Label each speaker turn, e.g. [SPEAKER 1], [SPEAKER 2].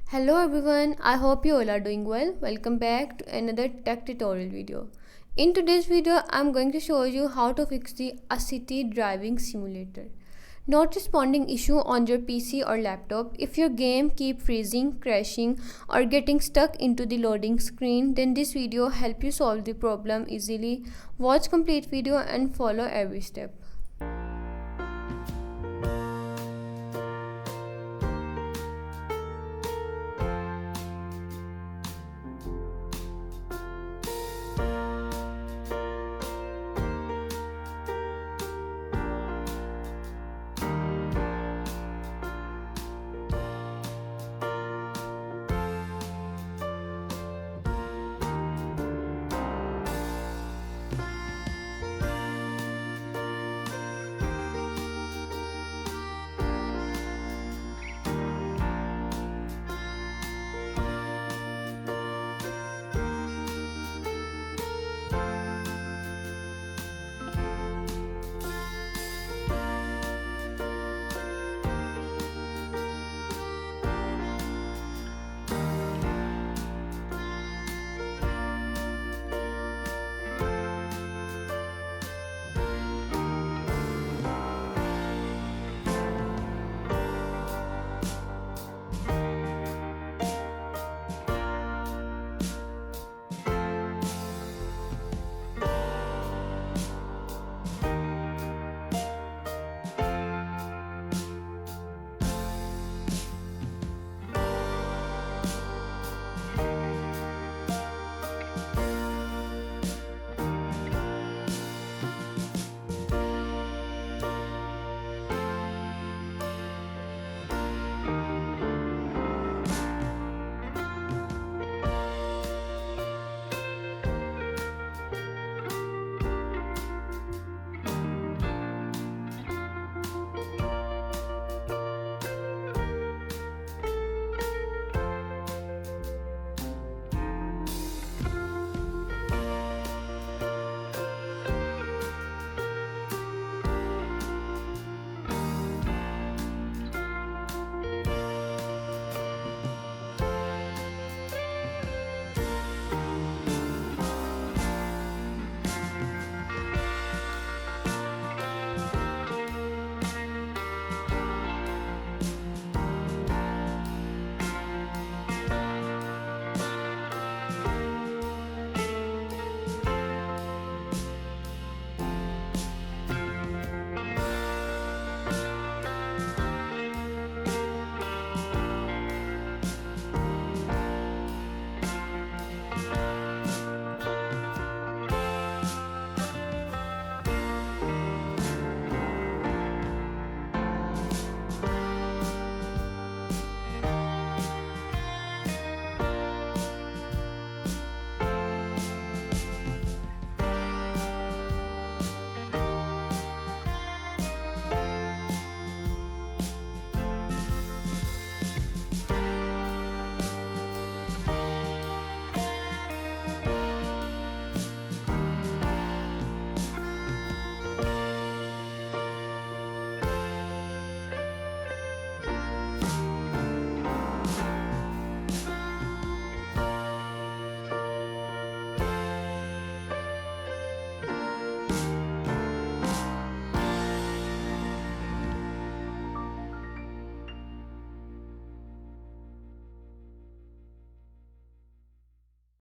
[SPEAKER 1] Hello everyone, I hope you all are doing well. Welcome back to another tech tutorial video. In today's video, I'm going to show you how to fix the city driving simulator. Not responding issue on your PC or laptop. If your game keep freezing, crashing or getting stuck into the loading screen, then this video help you solve the problem easily. Watch complete video and follow every step.